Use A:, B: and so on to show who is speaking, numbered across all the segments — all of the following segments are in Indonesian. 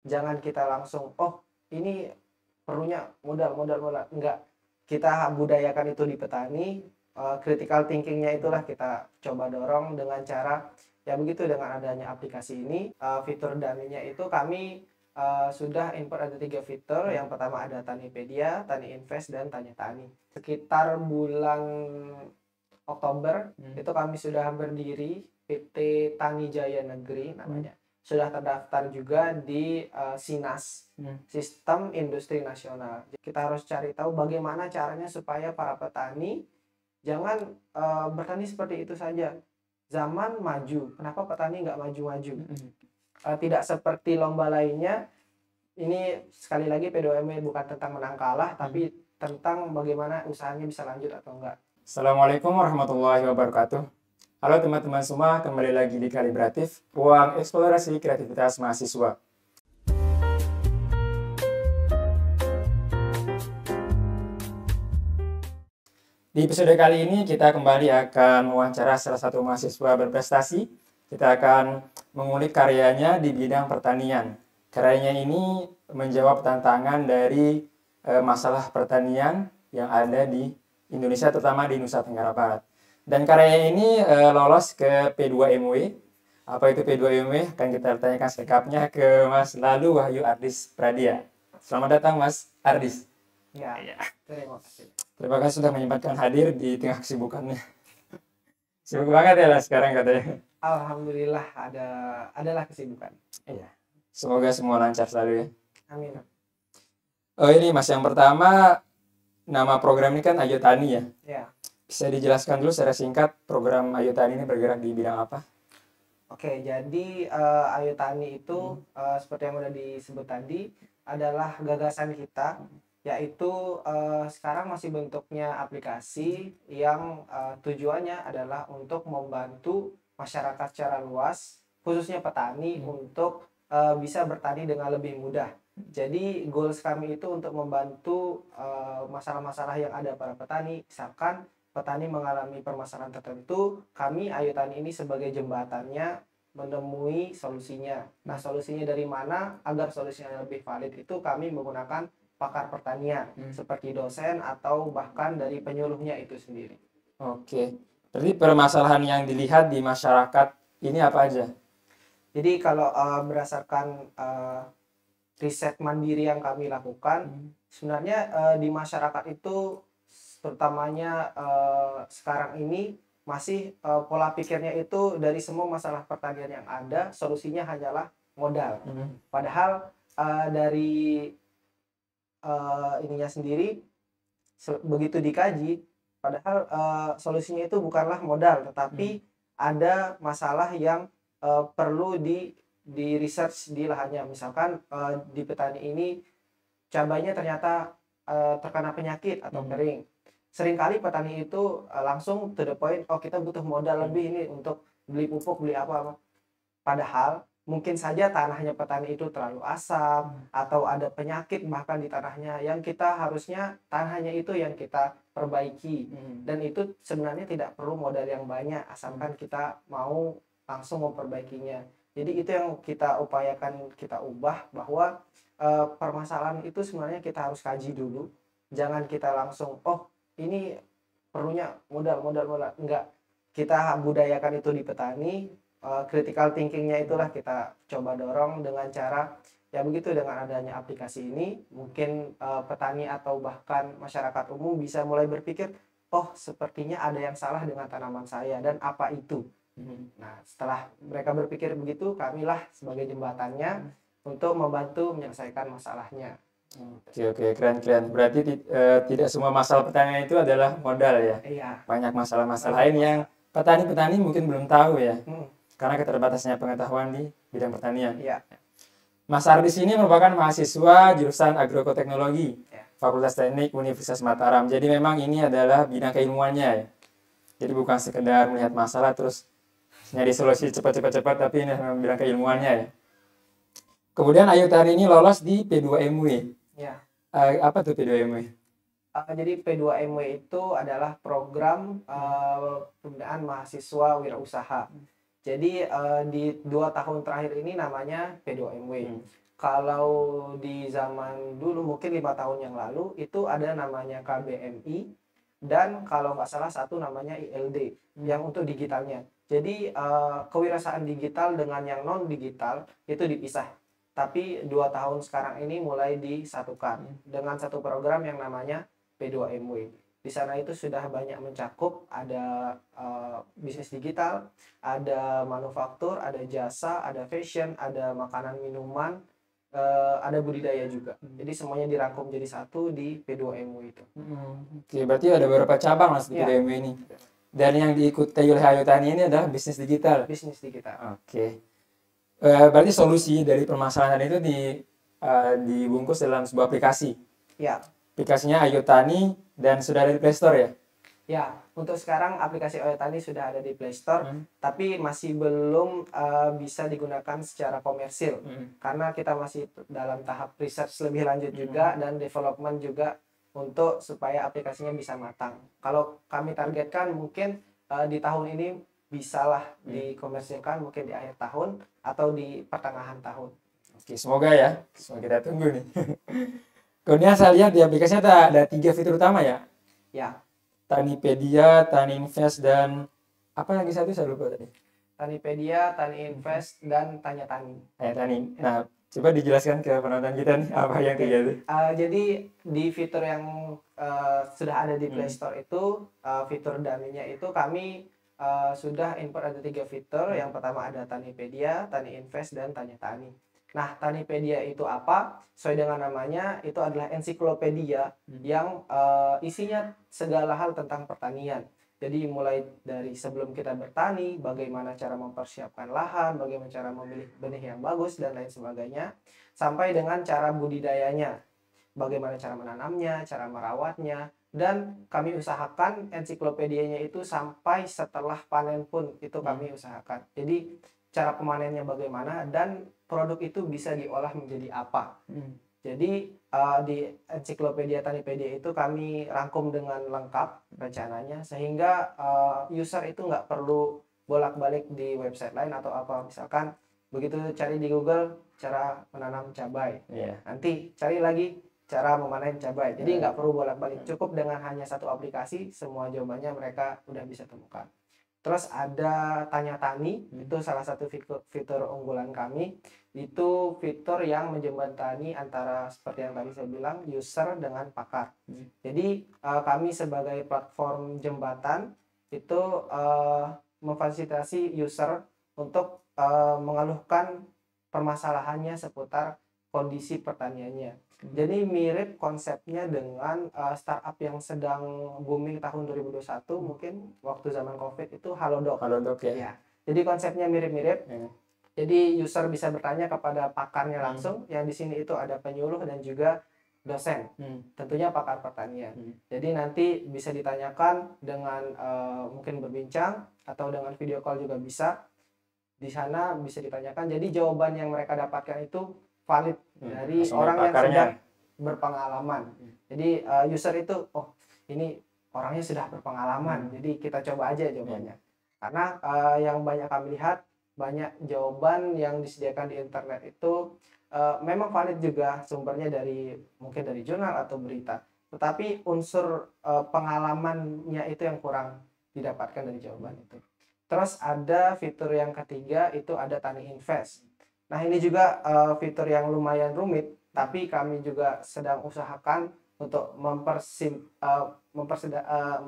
A: Jangan kita langsung, oh ini perlunya modal, enggak. Kita budayakan itu di petani, critical thinking-nya itulah kita coba dorong dengan cara, ya begitu dengan adanya aplikasi ini, fitur Daninya itu kami sudah import ada 3 fitur. Yang pertama ada Tanipedia, Tani Invest, dan Tanya Tani. Sekitar bulan Oktober itu kami sudah berdiri PT Tani Jaya Negeri namanya. Sudah terdaftar juga di SINAS, Sistem Industri Nasional. Kita harus cari tahu bagaimana caranya supaya para petani jangan bertani seperti itu saja. Zaman maju, kenapa petani nggak maju-maju? Tidak seperti lomba lainnya. Ini sekali lagi P2M bukan tentang menang kalah, tapi tentang bagaimana usahanya bisa lanjut atau enggak.
B: Assalamualaikum warahmatullahi wabarakatuh. Halo teman-teman semua, kembali lagi di Kalibratif, ruang eksplorasi kreativitas mahasiswa. Di episode kali ini kita kembali akan mewawancara salah satu mahasiswa berprestasi. Kita akan mengulik karyanya di bidang pertanian. Karyanya ini menjawab tantangan dari masalah pertanian yang ada di Indonesia, terutama di Nusa Tenggara Barat. Dan karyanya ini lolos ke P2MW. Apa itu P2MW? Akan kita tanyakan selengkapnya ke Mas Lalu Wahyu Ardis Pradia. Selamat datang Mas Ardis.
A: Ya, terima kasih.
B: Terima kasih sudah menyempatkan hadir di tengah kesibukannya. Sibuk banget ya lah sekarang katanya.
A: Alhamdulillah adalah kesibukan.
B: Iya. Semoga semua lancar selalu ya.
A: Amin.
B: Oh ini Mas, yang pertama nama program ini kan Ayo Tani ya.
A: Ya.
B: Bisa dijelaskan dulu secara singkat program Ayo Tani ini bergerak di bidang apa?
A: Oke, jadi Ayo Tani itu seperti yang udah disebut tadi adalah gagasan kita, yaitu sekarang masih bentuknya aplikasi yang tujuannya adalah untuk membantu masyarakat secara luas, khususnya petani untuk bisa bertani dengan lebih mudah. Jadi goals kami itu untuk membantu masalah-masalah yang ada para petani. Misalkan petani mengalami permasalahan tertentu, kami Ayo Tani ini sebagai jembatannya menemui solusinya. Nah, solusinya dari mana? Agar solusinya lebih valid itu kami menggunakan pakar pertanian seperti dosen atau bahkan dari penyuluhnya itu sendiri.
B: Oke. Berarti permasalahan yang dilihat di masyarakat ini apa aja?
A: Jadi kalau berdasarkan riset mandiri yang kami lakukan, sebenarnya di masyarakat itu terutamanya sekarang ini masih pola pikirnya itu dari semua masalah pertanian yang ada, solusinya hanyalah modal. Padahal dari ininya sendiri begitu dikaji, padahal solusinya itu bukanlah modal, tetapi ada masalah yang perlu di research di lahannya. Misalkan di petani ini cabainya ternyata terkena penyakit atau kering. Seringkali petani itu langsung to the point, oh kita butuh modal lebih ini untuk beli pupuk, beli apa. Padahal mungkin saja tanahnya petani itu terlalu asam atau ada penyakit bahkan di tanahnya, yang kita harusnya tanahnya itu yang kita perbaiki. Dan itu sebenarnya tidak perlu modal yang banyak asalkan kita mau langsung memperbaikinya. Jadi itu yang kita upayakan kita ubah, bahwa permasalahan itu sebenarnya kita harus kaji dulu. Jangan kita langsung, oh ini perlunya modal, enggak. Kita budayakan itu di petani, critical thinking-nya itulah kita coba dorong dengan cara, ya begitu dengan adanya aplikasi ini, mungkin petani atau bahkan masyarakat umum bisa mulai berpikir, oh sepertinya ada yang salah dengan tanaman saya, dan apa itu. Nah, setelah mereka berpikir begitu, kamilah sebagai jembatannya untuk membantu menyelesaikan masalahnya.
B: Oke, keren. Berarti tidak semua masalah pertanian itu adalah modal ya?
A: Iya.
B: Banyak masalah-masalah lain yang petani-petani mungkin belum tahu ya? Karena keterbatasnya pengetahuan di bidang pertanian.
A: Iya.
B: Mas Ardis ini merupakan mahasiswa jurusan Agroekoteknologi, Fakultas Teknik Universitas Mataram. Jadi memang ini adalah bidang keilmuannya ya? Jadi bukan sekedar melihat masalah terus nyari solusi cepat, tapi ini memang bidang keilmuannya ya. Kemudian Ayo Tani ini lolos di P2MW.
A: Ya.
B: Apa tuh P2MW?
A: Jadi P2MW itu adalah program pembinaan mahasiswa wirausaha. Jadi di 2 tahun terakhir ini namanya P2MW. Kalau di zaman dulu mungkin 5 tahun yang lalu itu ada namanya KBMI dan kalau nggak salah satu namanya ILD yang untuk digitalnya. Jadi kewirausahaan digital dengan yang non digital itu dipisah. Tapi 2 tahun sekarang ini mulai disatukan dengan satu program yang namanya P2MW. Di sana itu sudah banyak mencakup, ada bisnis digital, ada manufaktur, ada jasa, ada fashion, ada makanan minuman, ada budidaya juga. Jadi semuanya dirangkum jadi satu di P2MW itu.
B: Oke, berarti ada beberapa cabang mas di
A: Iya.
B: PDMW ini. Dan yang diikuti oleh Ayu Tani ini adalah bisnis digital.
A: Bisnis digital.
B: Oke. Berarti solusi dari permasalahan itu dibungkus dalam sebuah aplikasi.
A: Ya.
B: Aplikasinya Ayu Tani dan sudah ada di Play Store ya?
A: Ya, untuk sekarang aplikasi Ayu Tani sudah ada di Play Store, tapi masih belum bisa digunakan secara komersil karena kita masih dalam tahap research lebih lanjut juga dan development juga untuk supaya aplikasinya bisa matang. Kalau kami targetkan mungkin di tahun ini bisalah dikomersilkan mungkin di akhir tahun atau di pertengahan tahun.
B: Oke, semoga ya. Semoga kita tunggu nih. Kemudian saya lihat di aplikasinya ada 3 fitur utama ya.
A: Ya.
B: Tanipedia, Tani Invest, dan apa lagi satu saya lupa tadi.
A: Tanipedia, Tani Invest, dan Tanya Tani.
B: Tanya Tani. Nah, coba dijelaskan ke penonton kita nih apa yang terjadi.
A: Jadi di fitur yang sudah ada di Play Store itu, fitur dummy-nya itu kami sudah import ada 3 fitur. Yang pertama ada Tanipedia, Tani Invest, dan Tanya Tani. Nah, Tanipedia itu apa? Sesuai dengan namanya, itu adalah ensiklopedia yang isinya segala hal tentang pertanian. Jadi mulai dari sebelum kita bertani, bagaimana cara mempersiapkan lahan, bagaimana cara memilih benih yang bagus, dan lain sebagainya. Sampai dengan cara budidayanya, bagaimana cara menanamnya, cara merawatnya. Dan kami usahakan ensiklopedianya itu sampai setelah panen pun itu kami usahakan. Jadi cara pemanennya bagaimana dan produk itu bisa diolah menjadi apa. Jadi di ensiklopedia Tanipedia itu kami rangkum dengan lengkap rencananya sehingga user itu nggak perlu bolak-balik di website lain atau apa. Misalkan begitu cari di Google cara menanam cabai, nanti cari lagi cara memanen cabai. Jadi nggak perlu bolak-balik, cukup dengan hanya satu aplikasi semua jawabannya mereka udah bisa temukan. Terus ada Tanya Tani, itu salah satu fitur unggulan kami. Itu fitur yang menjembatani antara seperti yang tadi saya bilang, user dengan pakar. Jadi kami sebagai platform jembatan itu memfasilitasi user untuk mengeluhkan permasalahannya seputar kondisi pertaniannya. Jadi mirip konsepnya dengan startup yang sedang booming tahun 2021 mungkin waktu zaman COVID itu Halodoc.
B: Halodoc ya.
A: Ya. Jadi konsepnya mirip-mirip. Jadi user bisa bertanya kepada pakarnya langsung. Yang di sini itu ada penyuluh dan juga dosen. Tentunya pakar pertanian. Jadi nanti bisa ditanyakan dengan mungkin berbincang atau dengan video call juga bisa. Di sana bisa ditanyakan. Jadi jawaban yang mereka dapatkan itu valid dari orang yang sudah berpengalaman. Jadi user itu, oh ini orangnya sudah berpengalaman, jadi kita coba aja jawabannya. Karena yang banyak kami lihat, banyak jawaban yang disediakan di internet itu memang valid juga sumbernya mungkin dari jurnal atau berita. Tetapi unsur pengalamannya itu yang kurang didapatkan dari jawaban itu. Terus ada fitur yang ketiga itu ada Tani Invest. Nah ini juga fitur yang lumayan rumit, tapi kami juga sedang usahakan untuk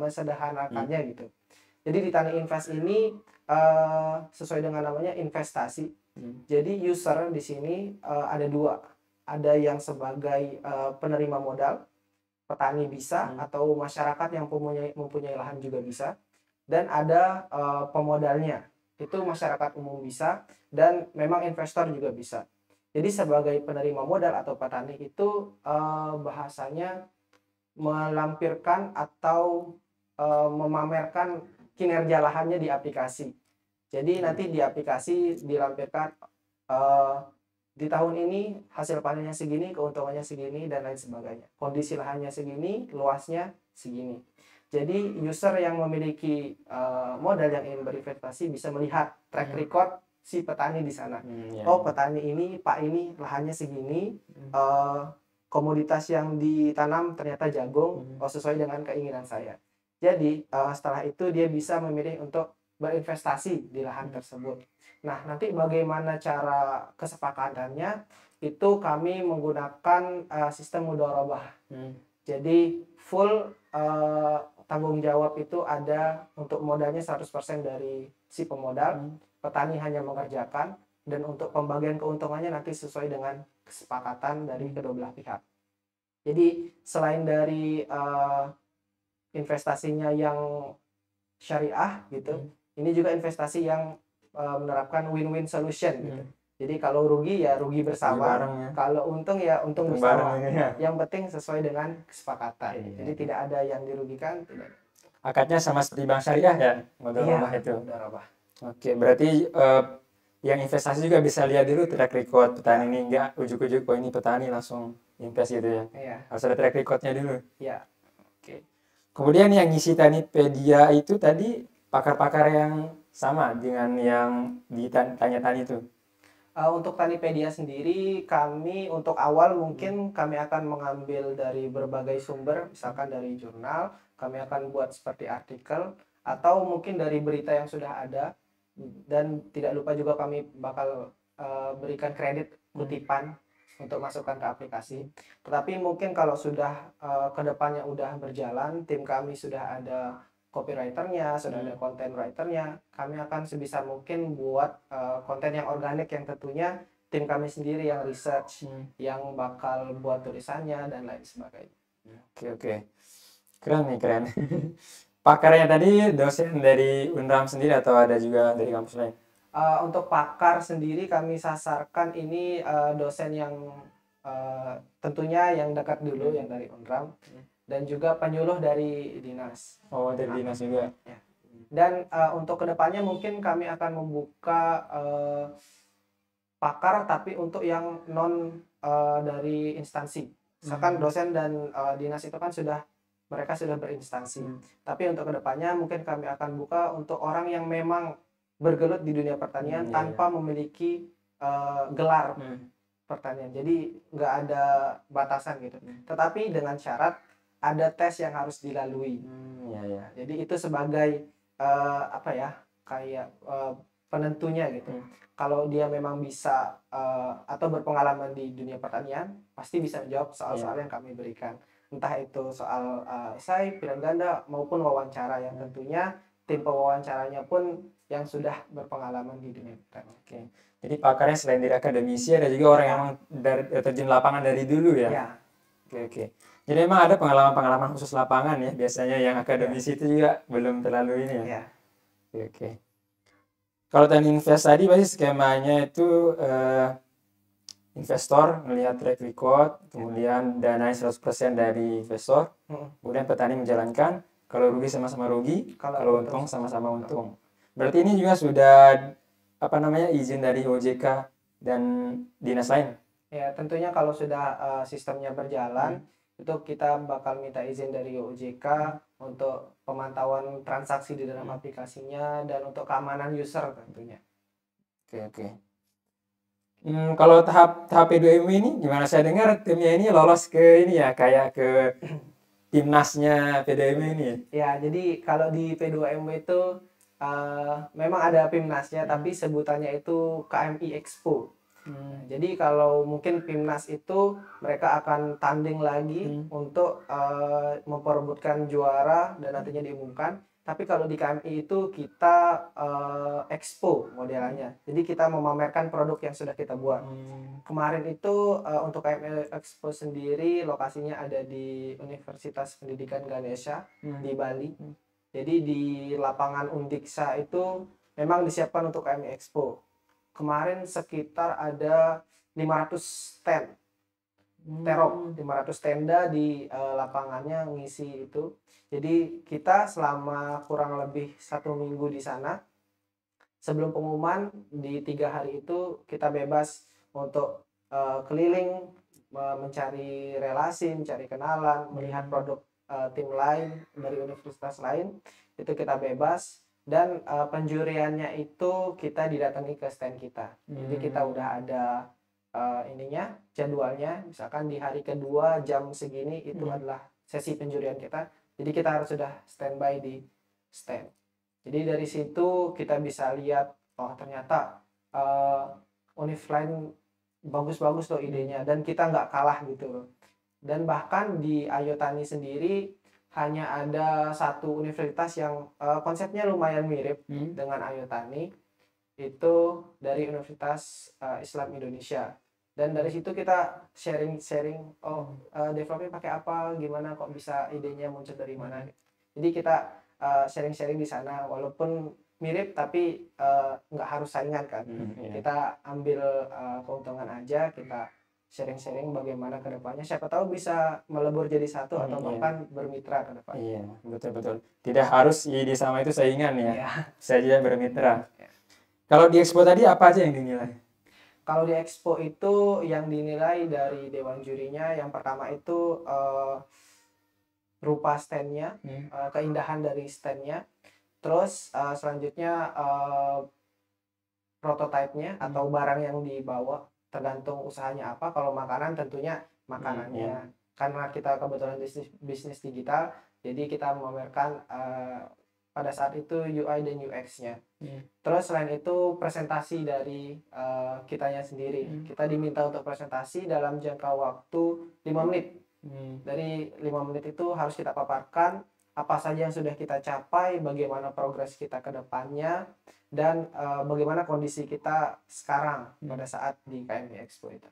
A: mesederhanakannya gitu. Jadi di Tani Invest ini sesuai dengan namanya investasi. Jadi user di sini ada 2, ada yang sebagai penerima modal, petani bisa atau masyarakat yang mempunyai lahan juga bisa, dan ada pemodalnya. Itu masyarakat umum bisa dan memang investor juga bisa. Jadi sebagai penerima modal atau petani itu bahasanya melampirkan atau memamerkan kinerja lahannya di aplikasi. Jadi nanti di aplikasi dilampirkan di tahun ini hasil panennya segini, keuntungannya segini dan lain sebagainya. Kondisi lahannya segini, luasnya segini. Jadi user yang memiliki modal yang ingin berinvestasi bisa melihat track record si petani di sana.
B: Ya.
A: Oh, petani ini, Pak ini lahannya segini, komoditas yang ditanam ternyata jagung, oh sesuai dengan keinginan saya. Jadi setelah itu dia bisa memilih untuk berinvestasi di lahan tersebut. Nah, nanti bagaimana cara kesepakatannya? Itu kami menggunakan sistem mudharabah. Jadi full tanggung jawab itu ada untuk modalnya 100% dari si pemodal, petani hanya mengerjakan, dan untuk pembagian keuntungannya nanti sesuai dengan kesepakatan dari kedua belah pihak. Jadi selain dari investasinya yang syariah gitu, ini juga investasi yang menerapkan win-win solution gitu. Jadi kalau rugi ya rugi bersama, kalau untung ya untung bersama. Yang penting sesuai dengan kesepakatan. Jadi tidak ada yang dirugikan, tidak.
B: Akadnya sama seperti bank syariah ya, mudharabah itu.
A: Mudharabah.
B: Oke, berarti yang investasi juga bisa lihat dulu track record petani ini, enggak ujuk-ujuk oh ini petani langsung invest gitu ya.
A: Iya.
B: Harus ada track recordnya dulu.
A: Iya.
B: Oke. Kemudian yang ngisi Tanipedia itu tadi pakar-pakar yang sama dengan yang ditanya-tanya itu.
A: Untuk Tanipedia sendiri, kami untuk awal mungkin kami akan mengambil dari berbagai sumber, misalkan dari jurnal, kami akan buat seperti artikel, atau mungkin dari berita yang sudah ada, dan tidak lupa juga kami bakal berikan kredit kutipan untuk masukkan ke aplikasi. Tetapi mungkin kalau sudah kedepannya udah berjalan, tim kami sudah ada copywriternya, sudah ada content writernya, kami akan sebisa mungkin buat konten yang organik yang tentunya tim kami sendiri yang research, yang bakal buat tulisannya dan lain sebagainya.
B: Oke. Keren nih, keren. Pakarnya tadi dosen dari UNRAM sendiri atau ada juga dari kampus lain?
A: Untuk pakar sendiri kami sasarkan ini dosen yang tentunya yang dekat dulu, yang dari UNRAM. Dan juga penyuluh dari dinas.
B: Oh, dari dinas juga.
A: Ya. Dan untuk kedepannya mungkin kami akan membuka pakar tapi untuk yang non dari instansi. Misalkan dosen dan dinas itu kan mereka sudah berinstansi. Tapi untuk kedepannya mungkin kami akan buka untuk orang yang memang bergelut di dunia pertanian tanpa memiliki gelar pertanian. Jadi nggak ada batasan gitu. Tetapi dengan syarat ada tes yang harus dilalui. Jadi itu sebagai kayak penentunya gitu. Kalau dia memang bisa atau berpengalaman di dunia pertanian, pasti bisa menjawab soal-soal yang kami berikan. Entah itu soal esai, pilihan ganda maupun wawancara yang tentunya tim pewawancaranya pun yang sudah berpengalaman di dunia pertanian.
B: Oke. Jadi pakarnya selain dari akademisi ada juga orang yang terjun lapangan dari dulu ya. Oke. Jadi memang ada pengalaman-pengalaman khusus lapangan ya, biasanya yang akademisi itu juga belum terlalu ini ya. Oke. Kalau tadi invest tadi pasti skemanya itu investor melihat track record, kemudian dananya 100% dari investor, kemudian petani menjalankan, kalau rugi sama-sama rugi, kalau untung sama-sama untung. Berarti ini juga sudah izin dari OJK dan dinas lain?
A: Ya, tentunya kalau sudah sistemnya berjalan, itu kita bakal minta izin dari OJK untuk pemantauan transaksi di dalam aplikasinya dan untuk keamanan user tentunya.
B: Oke. Kalau tahap P2M ini gimana? Saya dengar timnya ini lolos ke ini ya, kayak ke timnasnya P2M ini.
A: Ya, jadi kalau di P2M itu memang ada PIMNASnya, tapi sebutannya itu KMI Expo. Jadi kalau mungkin PIMNAS itu mereka akan tanding lagi untuk memperebutkan juara dan nantinya diumumkan. Tapi kalau di KMI itu kita expo modelannya. Jadi kita memamerkan produk yang sudah kita buat. Kemarin itu untuk KMI Expo sendiri lokasinya ada di Universitas Pendidikan Ganesha di Bali. Jadi di lapangan Undiksa itu memang disiapkan untuk KMI Expo. Kemarin sekitar ada 500 stand terop, 500 tenda di lapangannya ngisi itu. Jadi kita selama kurang lebih 1 minggu di sana, sebelum pengumuman di 3 hari itu kita bebas untuk keliling, mencari relasi, mencari kenalan, melihat produk tim lain dari universitas lain, itu kita bebas. dan penjuriannya itu kita didatangi ke stand kita. Jadi kita udah ada ininya, jadwalnya, misalkan di hari kedua jam segini itu adalah sesi penjurian kita. Jadi kita harus sudah standby di stand. Jadi dari situ kita bisa lihat, oh ternyata univ lain bagus-bagus loh idenya, dan kita nggak kalah gitu loh. Dan bahkan di Ayo Tani sendiri hanya ada satu universitas yang konsepnya lumayan mirip dengan Ayo Tani, itu dari Universitas Islam Indonesia. Dan dari situ kita sharing developnya pakai apa, gimana kok bisa idenya muncul dari mana. Jadi kita sharing di sana, walaupun mirip tapi nggak harus saingan kan. Kita ambil keuntungan aja, kita sharing bagaimana ke depannya. Siapa tahu bisa melebur jadi satu atau bahkan bermitra ke depan.
B: Iya, betul. Tidak harus ide sama itu saingan ya. Saja bermitra. Kalau di Expo tadi apa aja yang dinilai?
A: Kalau di Expo itu yang dinilai dari dewan jurinya, yang pertama itu rupa standnya, keindahan dari standnya. Terus selanjutnya prototipenya atau barang yang dibawa, tergantung usahanya apa. Kalau makanan tentunya makanannya, karena kita kebetulan bisnis digital, jadi kita memamerkan pada saat itu UI dan UX-nya. Terus selain itu presentasi dari kitanya sendiri. Kita diminta untuk presentasi dalam jangka waktu 5 menit. Dari 5 menit itu harus kita paparkan apa saja yang sudah kita capai, bagaimana progres kita ke depannya, dan bagaimana kondisi kita sekarang pada saat di KMI Expo itu.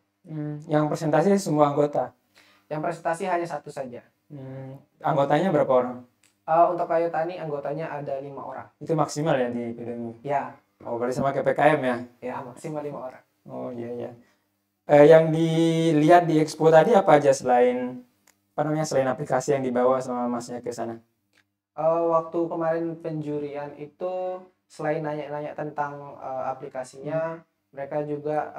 B: Yang presentasi semua anggota?
A: Yang presentasi hanya satu saja.
B: Anggotanya berapa orang?
A: Untuk Ayo Tani anggotanya ada 5 orang.
B: Itu maksimal ya di Udemy?
A: Ya.
B: Oh, berarti sama kayak PKM ya?
A: Ya, maksimal 5 orang.
B: Oh iya. Yang dilihat di Expo tadi apa aja selain aplikasi yang dibawa sama masnya ke sana?
A: Waktu kemarin penjurian itu selain nanya-nanya tentang aplikasinya, mereka juga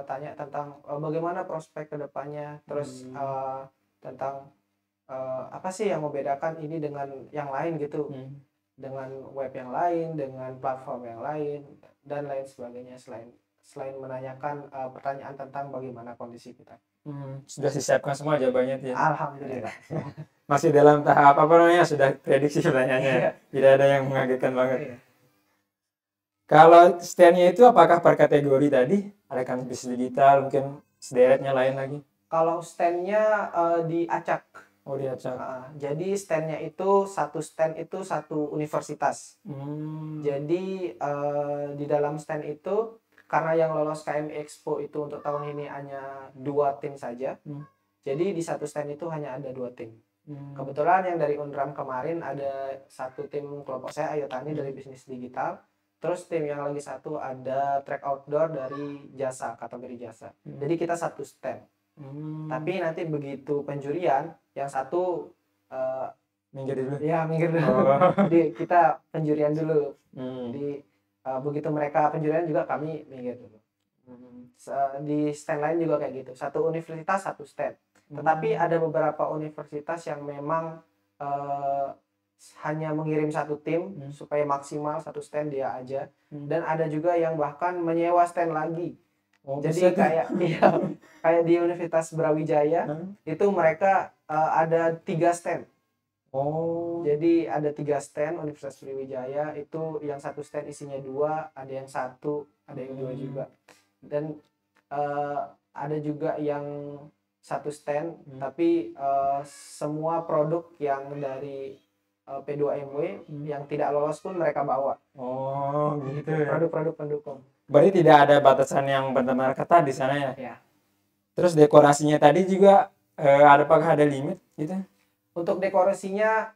A: tanya tentang bagaimana prospek kedepannya, terus tentang apa sih yang membedakan ini dengan yang lain gitu, dengan web yang lain, dengan platform yang lain, dan lain sebagainya. Selain menanyakan pertanyaan tentang bagaimana kondisi kita.
B: Sudah disiapkan semua jawabannya ya?
A: Alhamdulillah.
B: Masih dalam tahap sudah prediksi pertanyaannya. Tidak ada yang mengagetkan banget. Kalau standnya itu apakah per kategori tadi? Ada kan bisnis digital, mungkin sederetnya lain lagi?
A: Kalau standnya diacak.
B: Oh, diacak.
A: Jadi standnya itu satu universitas. Jadi di dalam stand itu, karena yang lolos KMI Expo itu untuk tahun ini hanya 2 tim saja. Jadi di satu stand itu hanya ada 2 tim. Kebetulan yang dari Unram kemarin ada satu tim kelompok saya Ayo Tani dari bisnis digital. Terus tim yang lagi satu ada Track Outdoor dari jasa, kategori jasa. Jadi kita satu stand. Tapi nanti begitu penjurian, yang satu
B: minggir dulu.
A: Ya, minggir dulu. Jadi kita penjurian dulu. Jadi begitu mereka penjurian juga kami minggir dulu. Di stand lain juga kayak gitu. Satu universitas satu stand. Tetapi ada beberapa universitas yang memang hanya mengirim satu tim supaya maksimal satu stand dia aja. Dan ada juga yang bahkan menyewa stand lagi. Jadi kayak kayak di Universitas Brawijaya itu mereka ada 3 stand. Jadi ada 3 stand Universitas Brawijaya, itu yang satu stand isinya 2, ada yang 1, ada yang 2 juga. Dan ada juga yang satu stand tapi semua produk yang dari P2MW yang tidak lolos pun mereka bawa.
B: Gitu ya.
A: Produk-produk pendukung.
B: Berarti tidak ada batasan yang benar-benar ketat di sana ya?
A: Ya.
B: Terus dekorasinya tadi juga apakah ada limit gitu?
A: Untuk dekorasinya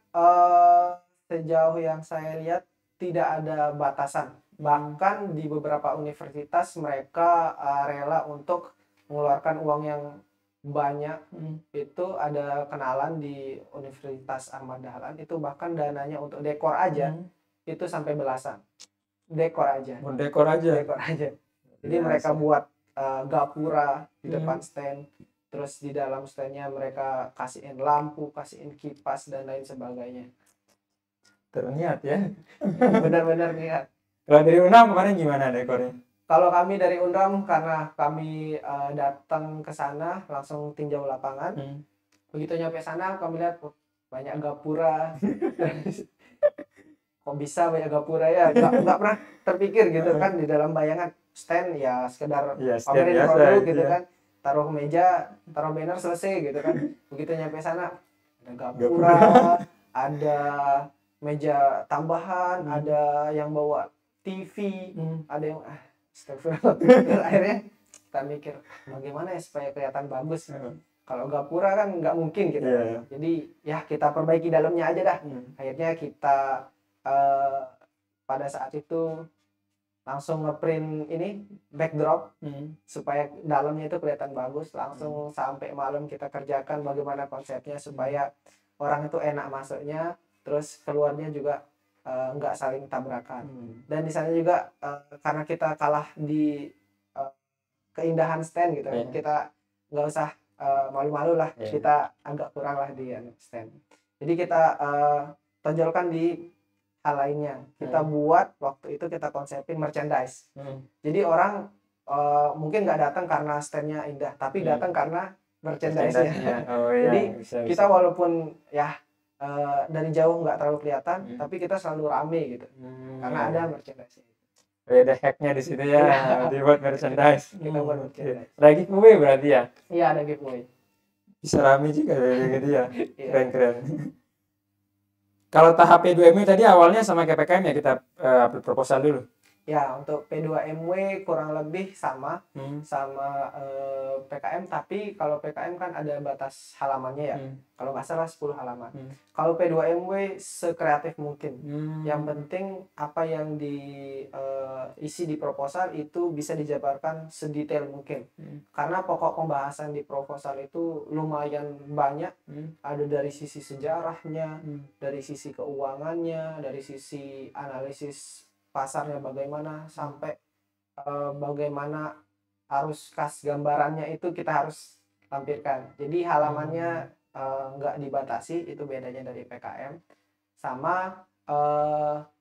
A: sejauh yang saya lihat tidak ada batasan. Bahkan di beberapa universitas mereka rela untuk mengeluarkan uang yang banyak. Itu ada kenalan di Universitas Ahmad Dahlan, itu bahkan dananya untuk dekor aja itu sampai belasan. Dekor aja. Jadi mereka buat gapura di depan stand, terus di dalam standnya mereka kasihin lampu, kasihin kipas dan lain sebagainya.
B: Terniat ya.
A: benar-benar niat.
B: Kalau dari Unam kemarin gimana dekornya?
A: Kalau kami dari Undram, karena kami datang ke sana langsung tinjau lapangan. Begitu nyampe sana kami lihat banyak gapura. Kok bisa banyak gapura ya? Nggak pernah terpikir gitu kan, di dalam bayangan stand ya sekedar
B: Ya, stand
A: pamerin
B: biasa
A: produk
B: gitu
A: gitu
B: ya.
A: kan, taruh meja, taruh banner, selesai gitu kan. Begitu nyampe sana ada gapura, ada meja tambahan, ada yang bawa TV, ada yang astagfirullah. Terus akhirnya kita mikir bagaimana ya supaya kelihatan bagus. Kalau gapura kan nggak mungkin gitu. Jadi ya kita perbaiki dalamnya aja dah. Akhirnya kita pada saat itu langsung ngeprint ini backdrop supaya dalamnya itu kelihatan bagus. Langsung sampai malam kita kerjakan bagaimana konsepnya supaya orang itu enak masuknya, terus keluarnya juga nggak saling tabrakan. Dan di sana juga karena kita kalah di keindahan stand gitu, kita nggak usah malu-malu lah, kita agak kurang lah di stand. Jadi kita tonjolkan di hal lainnya. Kita buat waktu itu kita konsepin merchandise. Jadi orang mungkin nggak datang karena standnya indah, tapi datang karena merchandise-nya. Jadi kita walaupun ya dari jauh nggak terlalu kelihatan, tapi kita selalu rame gitu, karena ada merchandise.
B: Ada hacknya di situ ya, dibuat merchandise.
A: Kita buat merchandise.
B: Lagi giveaway berarti ya?
A: Iya, ada giveaway.
B: Bisa rame juga gitu ya. Keren-keren. Kalau tahap P2MW tadi awalnya sama kayak PKM ya, kita upload proposal dulu.
A: Ya, untuk P2MW kurang lebih sama PKM, tapi kalau PKM kan ada batas halamannya ya. Kalau nggak salah 10 halaman. Kalau P2MW sekreatif mungkin. Yang penting apa yang diisi di proposal itu bisa dijabarkan sedetail mungkin. Karena pokok pembahasan di proposal itu lumayan banyak. Ada dari sisi sejarahnya, dari sisi keuangannya, dari sisi analisis pasarnya bagaimana, sampai bagaimana arus kas gambarannya itu kita harus tampilkan. Jadi halamannya nggak dibatasi, itu bedanya dari PKM. Sama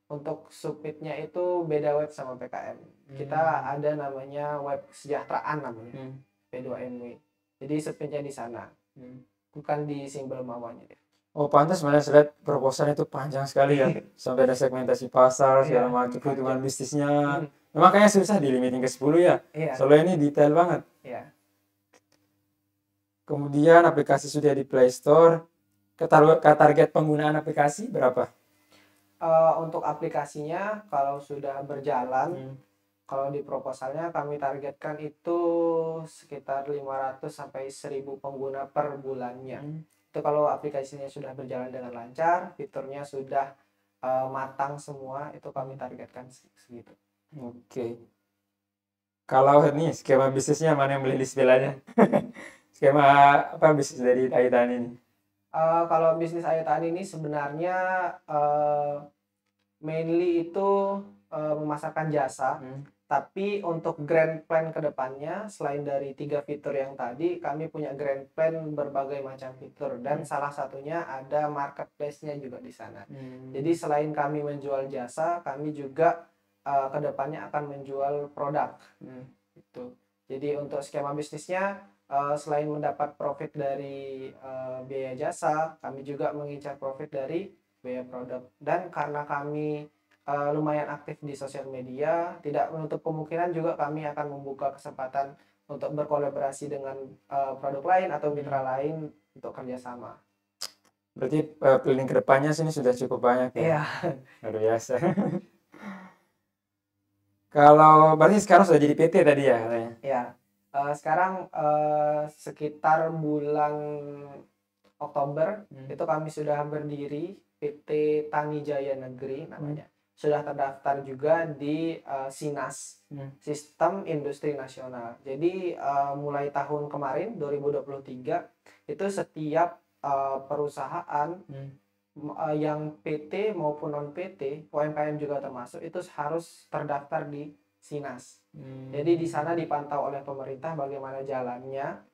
A: untuk submitnya itu beda web sama PKM. Kita ada namanya web kesejahteraan namanya, P2MW. Jadi submitnya di sana, bukan di simbol mawanya.
B: Oh, pantas malah saya lihat proposalnya itu panjang sekali ya. Sampai ada segmentasi pasar, segala macam, perhitungan bisnisnya. Memang kayaknya susah di limiting ke 10 ya. Soalnya ini detail banget. Kemudian aplikasi sudah di Play Store. Target penggunaan aplikasi berapa?
A: Untuk aplikasinya kalau sudah berjalan, kalau di proposalnya kami targetkan itu sekitar 500 sampai 1000 pengguna per bulannya. Itu kalau aplikasinya sudah berjalan dengan lancar, fiturnya sudah matang semua, itu kami targetkan segitu.
B: Oke. Kalau ini skema bisnisnya mana yang boleh di-spill-nya? Skema apa bisnis dari Aitan ini?
A: Kalau bisnis Aitan ini sebenarnya mainly itu memasarkan jasa. Tapi untuk grand plan kedepannya, selain dari 3 fitur yang tadi, kami punya grand plan berbagai macam fitur, dan salah satunya ada marketplace-nya juga di sana. Jadi selain kami menjual jasa, kami juga kedepannya akan menjual produk. Gitu. Jadi untuk skema bisnisnya, selain mendapat profit dari biaya jasa, kami juga mengincar profit dari biaya produk. Dan karena kami lumayan aktif di sosial media, tidak menutup kemungkinan juga kami akan membuka kesempatan untuk berkolaborasi dengan produk lain atau mitra lain untuk kerjasama.
B: Berarti planning kedepannya sini sudah cukup banyak ya? Luar biasa. Kalau berarti sekarang sudah jadi PT tadi ya?
A: Ya, sekarang sekitar bulan Oktober itu kami sudah berdiri, PT Tani Jaya Negeri namanya. Sudah terdaftar juga di SINAS, Sistem Industri Nasional. Jadi mulai tahun kemarin 2023 itu setiap perusahaan yang PT maupun non PT, UMKM juga termasuk, itu harus terdaftar di SINAS. Jadi di sana dipantau oleh pemerintah bagaimana jalannya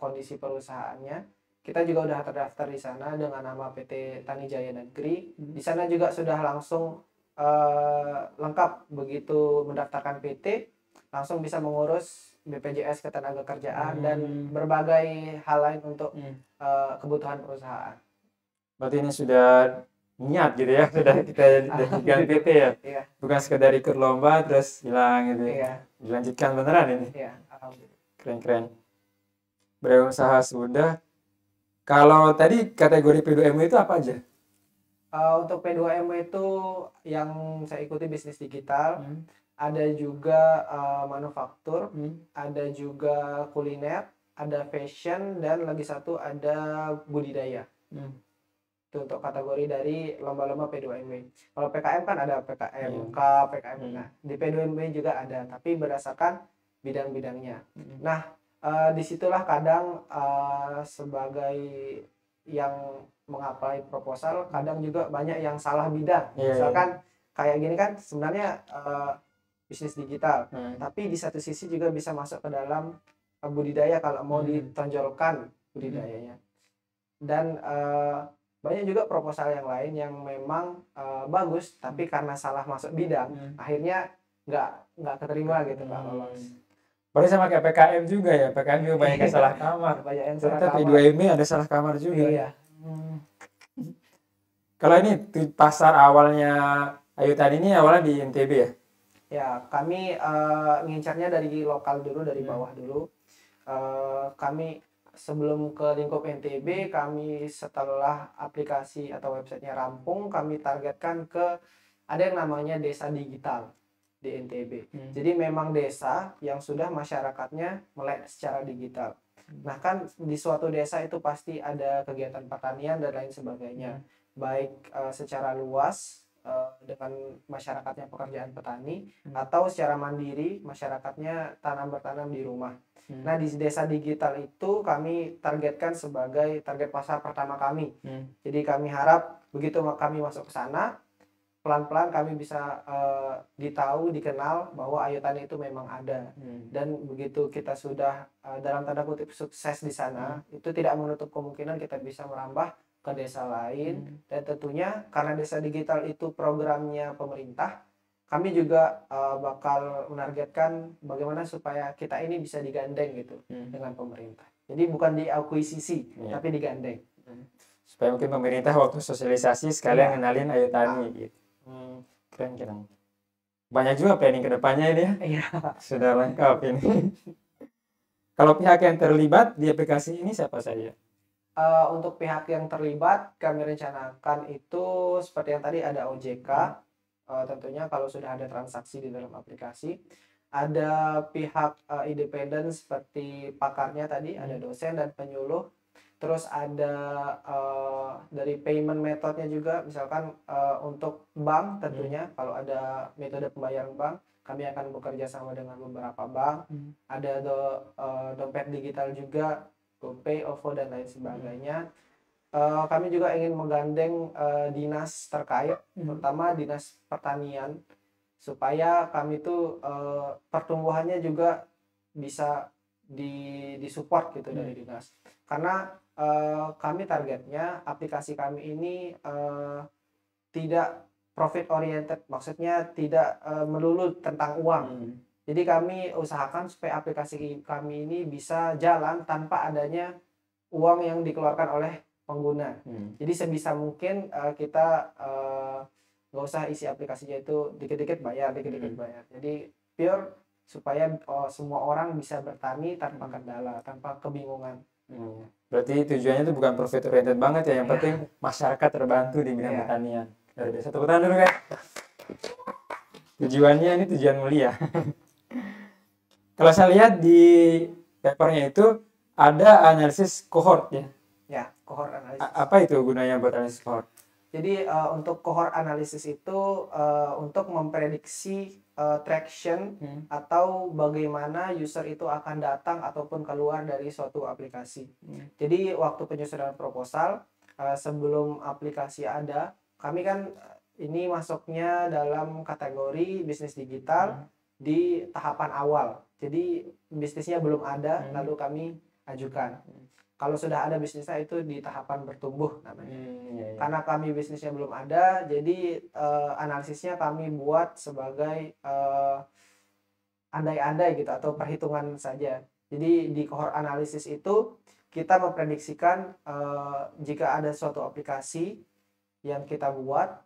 A: kondisi perusahaannya. kita juga udah terdaftar di sana dengan nama PT Tani Jaya Negeri. Di sana juga sudah langsung lengkap, begitu mendaftarkan PT langsung bisa mengurus BPJS Ketenagakerjaan dan berbagai hal lain untuk kebutuhan perusahaan.
B: Berarti ini sudah niat gitu ya, sudah kita jadikan PT ya.
A: Iya.
B: Bukan sekedar ikut lomba terus hilang gitu ya.
A: Iya.
B: Dilanjutkan beneran ini.
A: Iya, alhamdulillah.
B: Keren-keren. Berusaha sudah. Kalau tadi kategori P2M itu apa aja?
A: Untuk P2M itu yang saya ikuti bisnis digital, ada juga manufaktur, ada juga kuliner, ada fashion, dan lagi satu ada budidaya. Itu untuk kategori dari lomba-lomba P2MW. Kalau PKM kan ada PKMK, PKM. Nah, di P2MW juga ada, tapi berdasarkan bidang-bidangnya. Nah, disitulah kadang sebagai yang mengapply proposal, kadang juga banyak yang salah bidang. Misalkan kayak gini kan sebenarnya bisnis digital, tapi di satu sisi juga bisa masuk ke dalam budidaya kalau mau ditonjolkan budidayanya. Dan banyak juga proposal yang lain yang memang bagus, tapi karena salah masuk bidang, akhirnya nggak keterima gitu, nggak lolos.
B: Berarti sama kayak PKM juga ya, PKM juga banyak yang salah kamar.
A: Banyak yang salah
B: Tapi
A: kamar.
B: P2MW ada salah kamar juga.
A: Iya.
B: Kalau ini pasar awalnya Ayu Tani ini awalnya di NTB ya?
A: Ya, kami ngincarnya dari lokal dulu, dari bawah dulu. Kami sebelum ke lingkup NTB, kami setelah aplikasi atau websitenya rampung, kami targetkan ke ada yang namanya desa digital di NTB. Jadi memang desa yang sudah masyarakatnya melek secara digital. Nah kan di suatu desa itu pasti ada kegiatan pertanian dan lain sebagainya, baik secara luas dengan masyarakatnya pekerjaan petani, atau secara mandiri masyarakatnya bertanam di rumah. Nah di desa digital itu kami targetkan sebagai target pasar pertama kami. Jadi kami harap begitu kami masuk ke sana, pelan-pelan kami bisa dikenal bahwa Ayu Tani itu memang ada. Dan begitu kita sudah dalam tanda kutip sukses di sana, itu tidak menutup kemungkinan kita bisa merambah ke desa lain. Dan tentunya karena desa digital itu programnya pemerintah, kami juga bakal menargetkan bagaimana supaya kita ini bisa digandeng gitu dengan pemerintah. Jadi bukan diakuisisi, tapi digandeng.
B: Supaya mungkin pemerintah waktu sosialisasi sekalian kenalin Ayu Tani gitu. Keren. Banyak juga planning ke depannya ini ya.
A: Iya.
B: Sudah lengkap ini. Kalau pihak yang terlibat di aplikasi ini siapa saja?
A: Untuk pihak yang terlibat, kami rencanakan itu seperti yang tadi ada OJK, tentunya kalau sudah ada transaksi di dalam aplikasi. Ada pihak independen seperti pakarnya tadi, ada dosen dan penyuluh. Terus ada dari payment methodnya juga, misalkan untuk bank tentunya, kalau ada metode pembayaran bank, kami akan bekerja sama dengan beberapa bank. Ada dompet digital juga, GoPay, OVO, dan lain sebagainya. Kami juga ingin menggandeng dinas terkait, terutama dinas pertanian, supaya kami tuh pertumbuhannya juga bisa disupport gitu dari dinas. Karena kami targetnya aplikasi kami ini tidak profit oriented, maksudnya tidak melulu tentang uang. Jadi kami usahakan supaya aplikasi kami ini bisa jalan tanpa adanya uang yang dikeluarkan oleh pengguna. Jadi sebisa mungkin kita nggak usah isi aplikasinya itu dikit-dikit bayar. Jadi pure supaya semua orang bisa bertani tanpa kendala, tanpa kebingungan.
B: Berarti tujuannya itu bukan profit oriented banget ya, yang penting masyarakat terbantu di bidang pertanian. Dari biasa tepuk tangan dulu kan. Tujuannya ini tujuan mulia. Kalau saya lihat di papernya itu ada analisis cohort ya.
A: Ya, cohort analisis.
B: Apa itu gunanya buat analisis cohort?
A: Jadi untuk cohort analisis itu untuk memprediksi traction atau bagaimana user itu akan datang ataupun keluar dari suatu aplikasi. Jadi waktu penyusunan proposal sebelum aplikasi ada, kami kan ini masuknya dalam kategori bisnis digital di tahapan awal. Jadi bisnisnya belum ada, lalu kami ajukan. Kalau sudah ada bisnisnya itu di tahapan bertumbuh namanya.
B: Iya, iya.
A: Karena kami bisnisnya belum ada, jadi analisisnya kami buat sebagai andai-andai gitu atau perhitungan saja. Jadi di cohort analisis itu kita memprediksikan jika ada suatu aplikasi yang kita buat,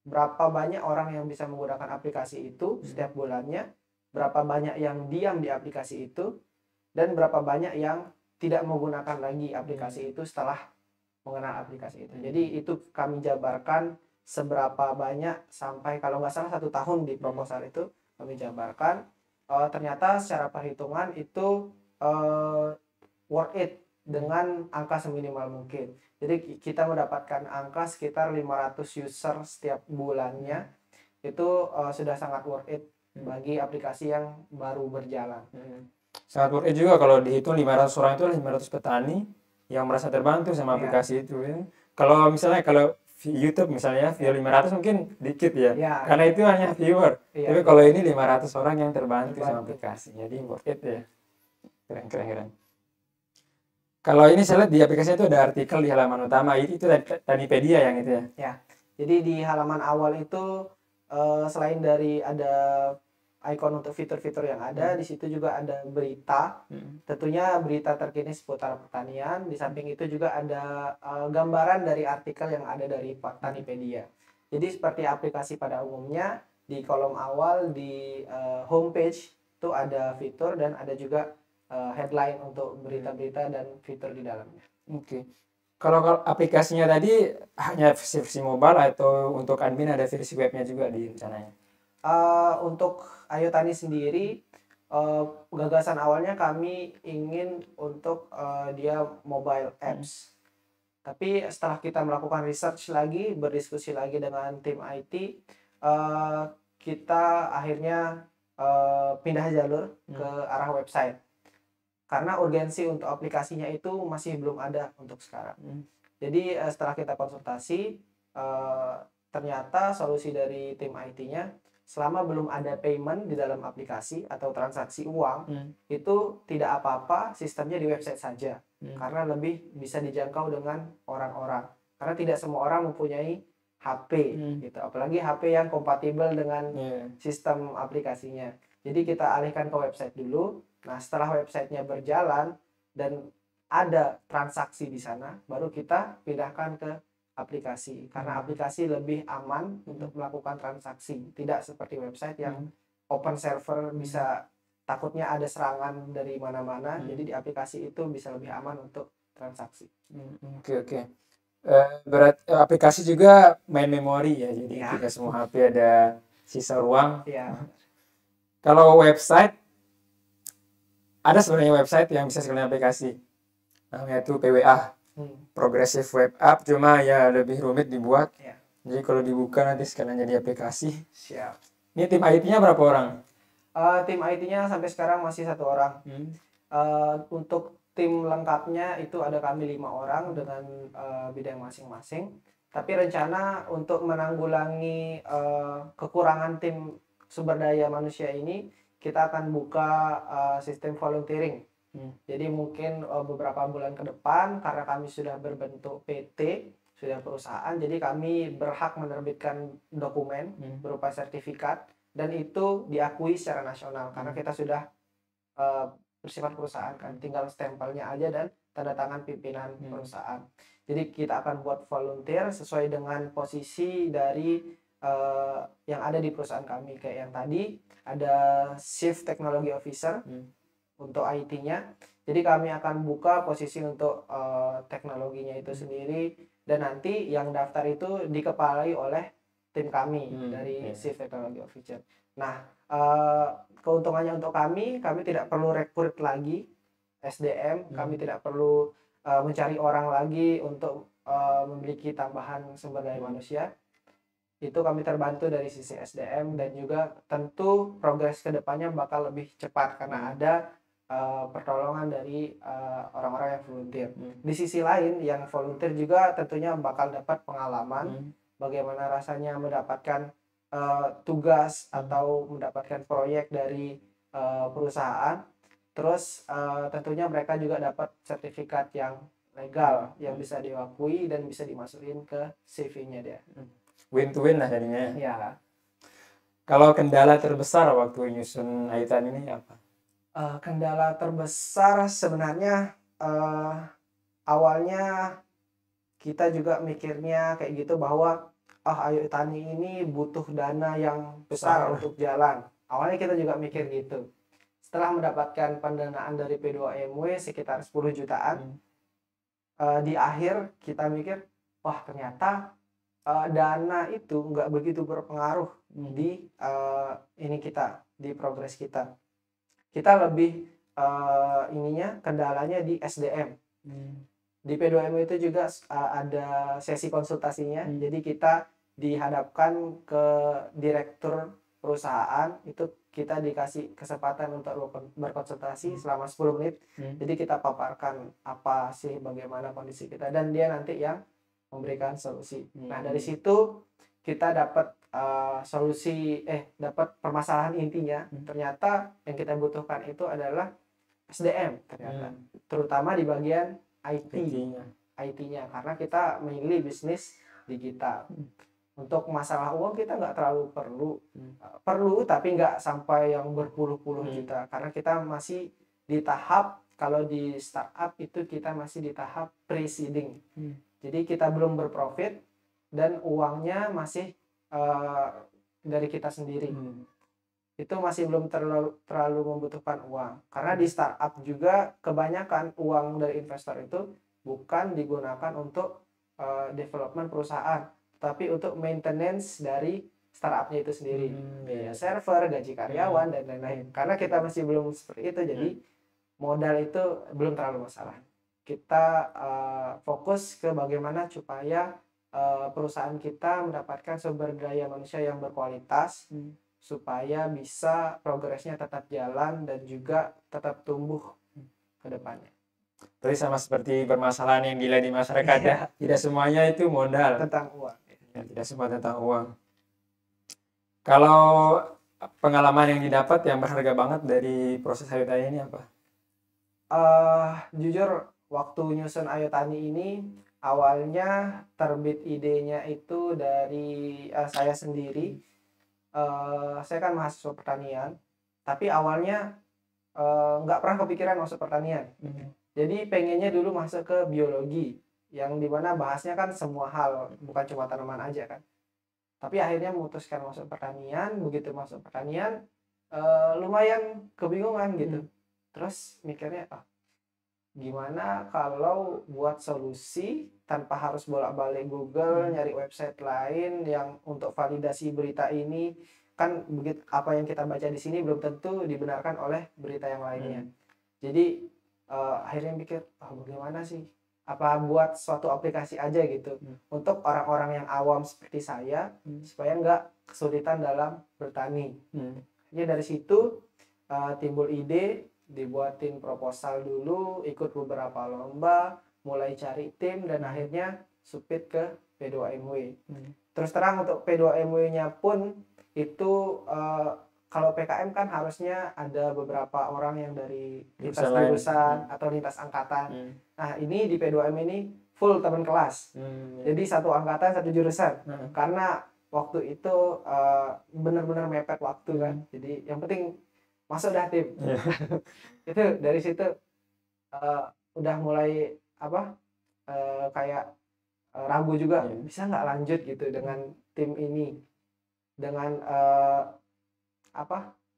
A: berapa banyak orang yang bisa menggunakan aplikasi itu setiap bulannya, berapa banyak yang diam di aplikasi itu, dan berapa banyak yang tidak menggunakan lagi aplikasi itu setelah mengenal aplikasi itu. Jadi itu kami jabarkan seberapa banyak sampai kalau nggak salah 1 tahun di proposal itu kami jabarkan. Ternyata secara perhitungan itu worth it dengan angka seminimal mungkin. Jadi kita mendapatkan angka sekitar 500 user setiap bulannya, itu sudah sangat worth it bagi aplikasi yang baru berjalan.
B: Sangat worth it juga kalau dihitung 500 orang itu 500 petani yang merasa terbantu sama aplikasi itu ya. Kalau misalnya kalau YouTube misalnya view 500 mungkin dikit ya. Karena itu hanya viewer. Tapi kalau ini 500 orang yang terbantu sama aplikasi. Jadi worth it ya. Keren. Kalau ini saya lihat di aplikasinya itu ada artikel di halaman utama, itu Tanipedia yang itu ya?
A: Ya, jadi di halaman awal itu selain dari ada icon untuk fitur-fitur yang ada, di situ juga ada berita, tentunya berita terkini seputar pertanian. Di samping itu juga ada gambaran dari artikel yang ada dari Tanipedia. Jadi seperti aplikasi pada umumnya, di kolom awal di homepage itu ada fitur dan ada juga headline untuk berita-berita dan fitur di dalamnya.
B: Oke. Kalau aplikasinya tadi hanya versi mobile atau untuk admin ada versi webnya juga di sananya?
A: Untuk Ayo Tani sendiri, gagasan awalnya kami ingin untuk dia mobile apps. Tapi setelah kita melakukan research lagi, berdiskusi lagi dengan tim IT, kita akhirnya pindah jalur ke arah website. Karena urgensi untuk aplikasinya itu masih belum ada untuk sekarang. Jadi setelah kita konsultasi, ternyata solusi dari tim IT-nya, selama belum ada payment di dalam aplikasi atau transaksi uang, itu tidak apa-apa, sistemnya di website saja. Karena lebih bisa dijangkau dengan orang-orang. Karena tidak semua orang mempunyai HP gitu. Apalagi HP yang kompatibel dengan sistem aplikasinya. Jadi kita alihkan ke website dulu. Nah, setelah websitenya berjalan dan ada transaksi di sana, baru kita pindahkan ke aplikasi. Karena aplikasi lebih aman untuk melakukan transaksi. Tidak seperti website yang open server, bisa takutnya ada serangan dari mana-mana. Jadi di aplikasi itu bisa lebih aman untuk transaksi.
B: Oke. Berarti aplikasi juga main memori ya. Jadi tidak semua HP ada sisa ruang. Kalau website, ada sebenarnya website yang bisa sekalian aplikasi, namanya itu PWA, Progressive Web App, cuma ya lebih rumit dibuat. Jadi kalau dibuka nanti sekalian jadi aplikasi.
A: Siap.
B: Ini tim IT-nya berapa orang?
A: Tim IT-nya sampai sekarang masih 1 orang. Untuk tim lengkapnya itu ada kami 5 orang dengan bidang masing-masing. Tapi rencana untuk menanggulangi kekurangan tim sumber daya manusia ini, kita akan buka sistem volunteering. Jadi mungkin beberapa bulan ke depan, karena kami sudah berbentuk PT, sudah perusahaan, jadi kami berhak menerbitkan dokumen berupa sertifikat, dan itu diakui secara nasional karena kita sudah bersifat perusahaan kan, tinggal stempelnya aja dan tanda tangan pimpinan perusahaan. Jadi kita akan buat volunteer sesuai dengan posisi dari yang ada di perusahaan kami. Kayak yang tadi ada Chief Technology Officer untuk IT-nya. Jadi kami akan buka posisi untuk teknologinya itu sendiri, dan nanti yang daftar itu dikepalai oleh tim kami dari Chief Technology Officer. Nah, keuntungannya untuk kami tidak perlu rekrut lagi SDM, kami tidak perlu mencari orang lagi untuk memiliki tambahan sumber daya manusia. Itu kami terbantu dari sisi SDM, dan juga tentu progres kedepannya bakal lebih cepat karena ada pertolongan dari orang-orang yang volunteer. Di sisi lain, yang volunteer juga tentunya bakal dapat pengalaman bagaimana rasanya mendapatkan tugas atau mendapatkan proyek dari perusahaan Terus tentunya mereka juga dapat sertifikat yang legal yang bisa diakui dan bisa dimasukin ke CV-nya dia.
B: Win to win lah jadinya.
A: Ya.
B: Kalau kendala terbesar waktu nyusun Ayu Tani ini apa?
A: Kendala terbesar sebenarnya awalnya kita juga mikirnya kayak gitu bahwa Ayu Tani ini butuh dana yang besar untuk jalan. Awalnya kita juga mikir gitu. Setelah mendapatkan pendanaan dari P2MW sekitar 10 jutaan, di akhir kita mikir, wah ternyata dana itu nggak begitu berpengaruh di ini kita, di progres kita. Kita lebih kendalanya di SDM. Di P2MW itu juga ada sesi konsultasinya, jadi kita dihadapkan ke direktur perusahaan, itu kita dikasih kesempatan untuk berkonsultasi selama 10 menit. Jadi kita paparkan apa sih, bagaimana kondisi kita, dan dia nanti yang memberikan solusi. Nah, dari situ kita dapat dapat permasalahan intinya. Ternyata yang kita butuhkan itu adalah SDM ternyata. Terutama di bagian IT-nya, karena kita mainly bisnis digital. Untuk masalah uang kita nggak terlalu perlu tapi nggak sampai yang berpuluh-puluh juta, karena kita masih di tahap, kalau di startup itu kita masih di tahap pre-seeding. Jadi kita belum berprofit dan uangnya masih dari kita sendiri. Itu masih belum terlalu membutuhkan uang, karena di startup juga kebanyakan uang dari investor itu bukan digunakan untuk development perusahaan, tapi untuk maintenance dari startupnya itu sendiri, server, gaji karyawan, dan lain-lain. Karena kita masih belum seperti itu, jadi modal itu belum terlalu masalah. Kita fokus ke bagaimana supaya perusahaan kita mendapatkan sumber daya manusia yang berkualitas, supaya bisa progresnya tetap jalan dan juga tetap tumbuh ke depannya.
B: Tapi sama seperti permasalahan yang gila di masyarakat ya, tidak semuanya itu modal.
A: Tentang uang.
B: Ya, tidak semua tentang uang. Kalau pengalaman yang didapat yang berharga banget dari proses Ayu Tani ini apa?
A: Jujur waktu nyusun Ayu Tani ini awalnya terbit idenya itu dari saya sendiri. Saya kan mahasiswa pertanian, tapi awalnya nggak pernah kepikiran masuk pertanian. Jadi pengennya dulu masuk ke biologi, yang dimana bahasnya kan semua hal, bukan cuma tanaman aja kan. Tapi akhirnya memutuskan masuk pertanian. Begitu masuk pertanian lumayan kebingungan gitu. Terus mikirnya gimana kalau buat solusi tanpa harus bolak-balik Google nyari website lain yang untuk validasi berita ini. Kan begitu, apa yang kita baca di sini belum tentu dibenarkan oleh berita yang lainnya. Jadi akhirnya mikir bagaimana sih, apa buat suatu aplikasi aja gitu untuk orang-orang yang awam seperti saya, supaya nggak kesulitan dalam bertani. Jadi dari situ timbul ide, dibuatin proposal dulu, ikut beberapa lomba, mulai cari tim, dan akhirnya submit ke P2MW. Terus terang untuk P2MW-nya pun itu kalau PKM kan harusnya ada beberapa orang yang dari lintas jurusan atau lintas angkatan. Nah ini di P2M ini full teman kelas. Jadi satu angkatan satu jurusan. Karena waktu itu benar-benar mepet waktu kan. Jadi yang penting masuk dah tim. Itu dari situ udah mulai kayak ragu juga, bisa nggak lanjut gitu dengan tim ini, dengan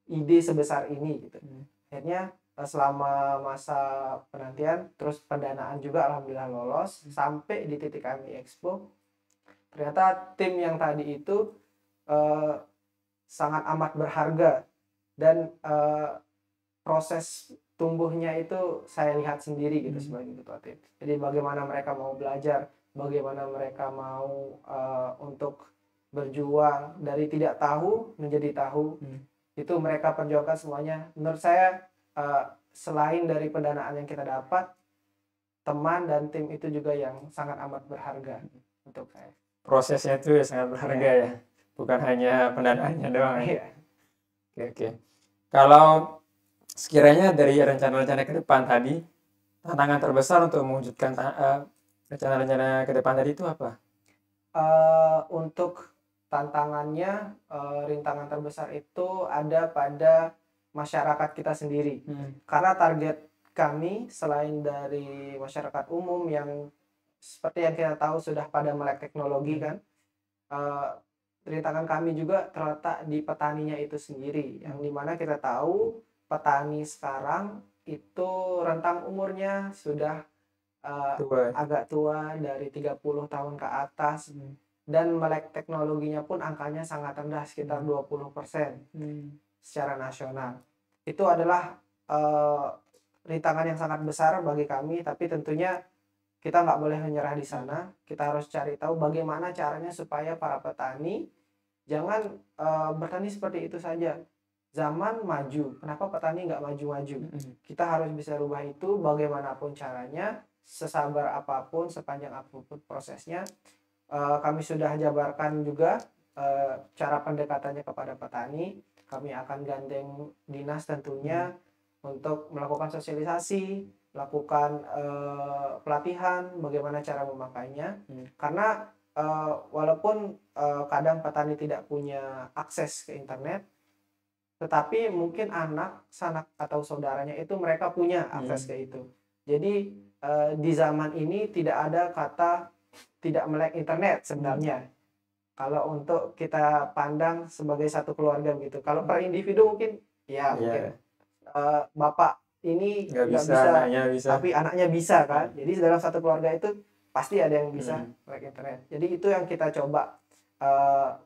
A: ide sebesar ini gitu. Akhirnya selama masa penantian, terus pendanaan juga alhamdulillah lolos, sampai di titik kami Expo. Ternyata tim yang tadi itu sangat amat berharga, dan proses tumbuhnya itu saya lihat sendiri gitu sebagai ketua tim. Jadi bagaimana mereka mau belajar, bagaimana mereka mau untuk berjuang dari tidak tahu menjadi tahu. Itu mereka perjuangkan semuanya. Menurut saya selain dari pendanaan yang kita dapat, teman dan tim itu juga yang sangat amat berharga untuk saya.
B: Prosesnya itu sangat berharga ya, bukan hanya pendanaannya doang.
A: Iya.
B: Oke. Kalau sekiranya dari rencana-rencana ke depan tadi, tantangan terbesar untuk mewujudkan rencana-rencana ke depan tadi itu apa?
A: Untuk tantangannya, rintangan terbesar itu ada pada masyarakat kita sendiri. Karena target kami selain dari masyarakat umum yang seperti yang kita tahu sudah pada melek teknologi kan, rintangan kami juga terletak di petaninya itu sendiri, yang dimana kita tahu petani sekarang itu rentang umurnya sudah
B: Tua.
A: agak tua dari 30 tahun ke atas, dan melek teknologinya pun angkanya sangat rendah sekitar 20% secara nasional. Itu adalah rintangan yang sangat besar bagi kami, tapi tentunya kita nggak boleh menyerah di sana. Kita harus cari tahu bagaimana caranya supaya para petani jangan bertani seperti itu saja. Zaman maju, kenapa petani nggak maju-maju? Kita harus bisa rubah itu bagaimanapun caranya, sesabar apapun, sepanjang apapun prosesnya. Kami sudah jabarkan juga cara pendekatannya kepada petani. Kami akan gandeng dinas tentunya untuk melakukan sosialisasi, melakukan pelatihan bagaimana cara memakainya. Karena walaupun kadang petani tidak punya akses ke internet, tetapi mungkin anak, sanak atau saudaranya itu mereka punya akses ke itu. Jadi di zaman ini tidak ada kata tidak melek internet sebenarnya. Kalau untuk kita pandang sebagai satu keluarga gitu. Kalau per individu mungkin ya mungkin bapak ini
B: Nggak
A: nggak
B: bisa,
A: bisa,
B: anaknya bisa.
A: tapi anaknya bisa kan. Jadi dalam satu keluarga itu pasti ada yang bisa melek internet. Jadi itu yang kita coba,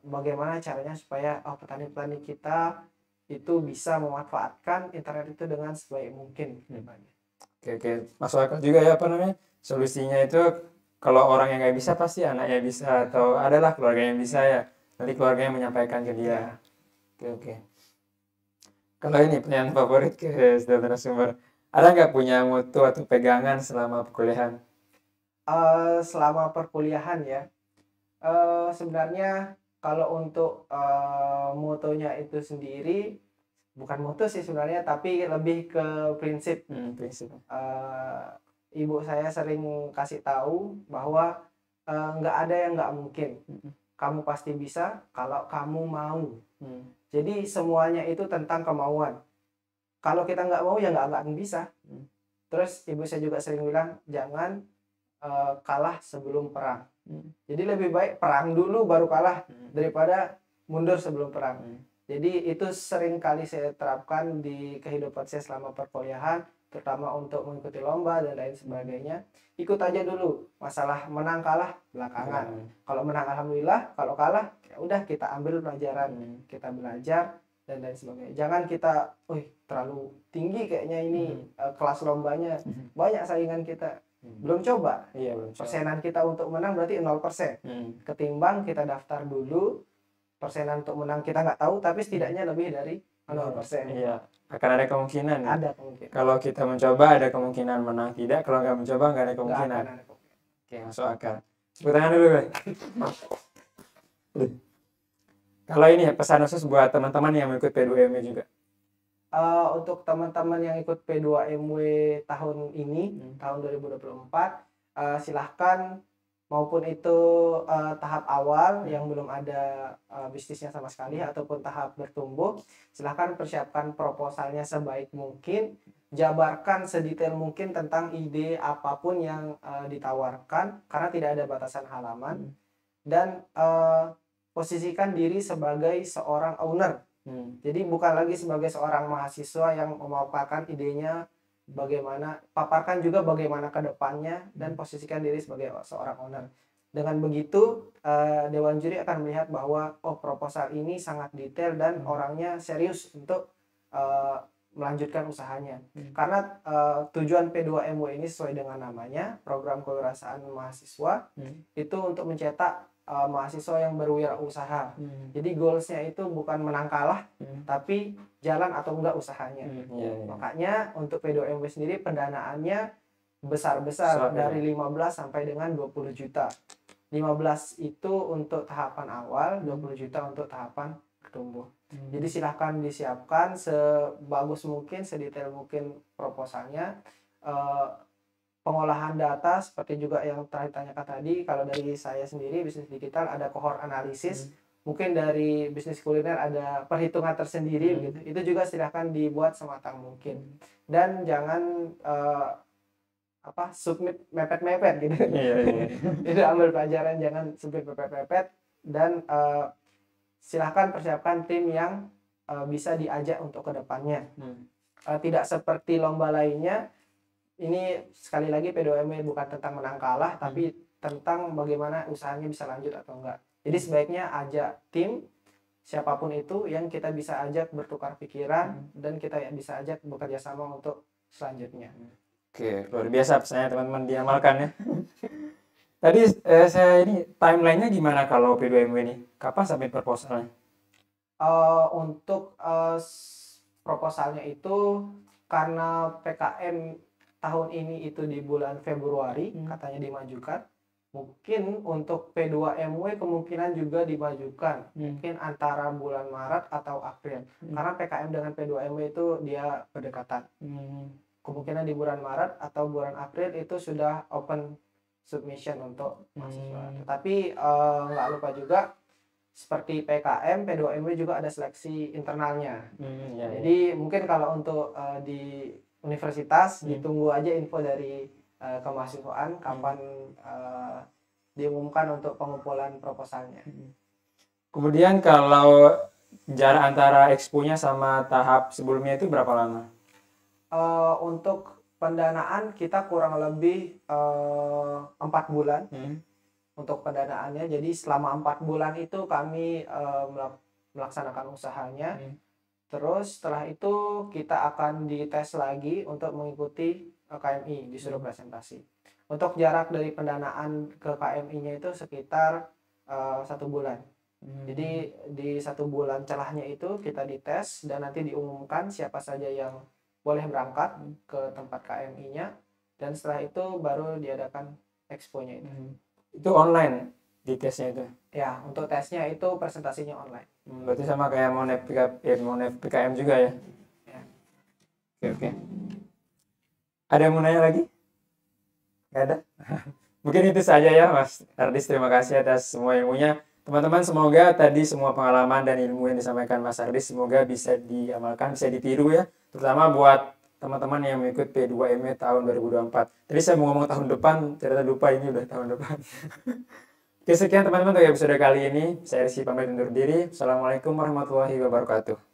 A: bagaimana caranya supaya petani-petani kita itu bisa memanfaatkan internet itu dengan sebaik mungkin.
B: Oke, masuk akal juga ya, apa namanya, solusinya itu kalau orang yang nggak bisa pasti anaknya bisa, atau adalah keluarga yang bisa ya, nanti keluarganya menyampaikan ke dia. Oke. Kalau ini pertanyaan favorit ke saudara narasumber, ada nggak punya moto atau pegangan selama perkuliahan?
A: Selama perkuliahan ya, sebenarnya kalau untuk motonya itu sendiri bukan moto sih sebenarnya, tapi lebih ke prinsip.
B: Prinsip.
A: Ibu saya sering kasih tahu bahwa nggak ada yang nggak mungkin. Kamu pasti bisa kalau kamu mau. Jadi semuanya itu tentang kemauan. Kalau kita nggak mau ya nggak akan bisa. Terus ibu saya juga sering bilang jangan kalah sebelum perang. Jadi lebih baik perang dulu baru kalah daripada mundur sebelum perang. Jadi itu sering kali saya terapkan di kehidupan saya selama perkuliahan, terutama untuk mengikuti lomba dan lain sebagainya. Ikut aja dulu, masalah menang kalah belakangan. Kalau menang alhamdulillah, kalau kalah ya udah kita ambil pelajaran, kita belajar dan lain sebagainya. Jangan kita, terlalu tinggi kayaknya ini kelas lombanya, banyak saingan kita. Belum coba. Persenan kita untuk menang berarti 0%. Ketimbang kita daftar dulu, persenan untuk menang kita nggak tahu, tapi setidaknya lebih dari 0%.
B: Iya, akan ada kemungkinan.
A: Ada kemungkinan.
B: Kalau kita mencoba ada kemungkinan menang, tidak. Kalau nggak mencoba nggak ada kemungkinan.
A: Nggak akan ada kemungkinan.
B: Oke, masuk akal. Tepuk tangan dulu, Bay. Kalau ini ya, pesan khusus buat teman-teman yang mengikut P2MW juga.
A: Untuk teman-teman yang ikut P2MW tahun ini, tahun 2024, silahkan, maupun itu tahap awal yang belum ada bisnisnya sama sekali ataupun tahap bertumbuh, silahkan persiapkan proposalnya sebaik mungkin, jabarkan sedetail mungkin tentang ide apapun yang ditawarkan karena tidak ada batasan halaman, dan posisikan diri sebagai seorang owner. Jadi bukan lagi sebagai seorang mahasiswa yang memaparkan idenya bagaimana, paparkan juga bagaimana ke depannya, dan posisikan diri sebagai seorang owner. Dengan begitu Dewan Juri akan melihat bahwa proposal ini sangat detail dan orangnya serius untuk melanjutkan usahanya. Karena tujuan P2MW ini sesuai dengan namanya, program kewirausahaan mahasiswa, itu untuk mencetak mahasiswa yang berwirausaha. Jadi goalsnya itu bukan menang kalah, tapi jalan atau enggak usahanya. Makanya untuk P2MW sendiri pendanaannya besar-besar, dari 15 sampai dengan 20 juta. 15 itu untuk tahapan awal, 20 juta untuk tahapan bertumbuh. Jadi silahkan disiapkan sebagus mungkin, sedetail mungkin proposalnya. Pengolahan data seperti juga yang terakhir tanyakan tadi, kalau dari saya sendiri bisnis digital ada cohort analisis, mungkin dari bisnis kuliner ada perhitungan tersendiri gitu. Itu juga silahkan dibuat sematang mungkin. Dan jangan submit mepet-mepet gitu. Itu ambil pelajaran, jangan submit mepet-mepet, dan silahkan persiapkan tim yang bisa diajak untuk kedepannya. Tidak seperti lomba lainnya, ini sekali lagi P2M bukan tentang menang kalah, tapi tentang bagaimana usahanya bisa lanjut atau enggak. Jadi sebaiknya ajak tim, siapapun itu yang kita bisa ajak bertukar pikiran, dan kita bisa ajak bekerja sama untuk selanjutnya.
B: Oke, luar biasa pesannya teman-teman, diamalkan ya. Tadi saya ini timelinenya gimana kalau P2M ini? Kapan submit proposalnya?
A: Untuk proposalnya itu karena PKM tahun ini itu di bulan Februari katanya dimajukan. Mungkin untuk P2MW kemungkinan juga dimajukan. Mungkin antara bulan Maret atau April. Karena PKM dengan P2MW itu dia berdekatan. Kemungkinan di bulan Maret atau bulan April itu sudah open submission untuk mahasiswa. Tapi nggak lupa juga seperti PKM, P2MW juga ada seleksi internalnya. Jadi mungkin kalau untuk di universitas ditunggu aja info dari kemahasiswaan kapan diumumkan untuk pengumpulan proposalnya.
B: Kemudian kalau jarak antara expo-nya sama tahap sebelumnya itu berapa lama?
A: Untuk pendanaan kita kurang lebih 4 bulan untuk pendanaannya. Jadi selama 4 bulan itu kami melaksanakan usahanya. Terus setelah itu kita akan dites lagi untuk mengikuti KMI, disuruh presentasi. Untuk jarak dari pendanaan ke KMI-nya itu sekitar 1 bulan. Jadi di 1 bulan celahnya itu kita dites dan nanti diumumkan siapa saja yang boleh berangkat ke tempat KMI-nya, dan setelah itu baru diadakan expo-nya itu.
B: Itu online di tesnya itu?
A: Ya, untuk tesnya itu presentasinya online.
B: Berarti sama kayak Monef PKM juga ya?
A: Ya.
B: Oke. Ada yang mau nanya lagi? Nggak ada? Mungkin itu saja ya Mas Ardis, terima kasih atas semua ilmunya. Teman-teman, semoga tadi semua pengalaman dan ilmu yang disampaikan Mas Ardis semoga bisa diamalkan, bisa ditiru ya. Terutama buat teman-teman yang mengikut P2MW tahun 2024. Tadi saya mau ngomong tahun depan, ternyata lupa ini udah tahun depan. Oke, sekian teman-teman untuk episode kali ini. Saya Rizky pamit undur diri. Assalamualaikum warahmatullahi wabarakatuh.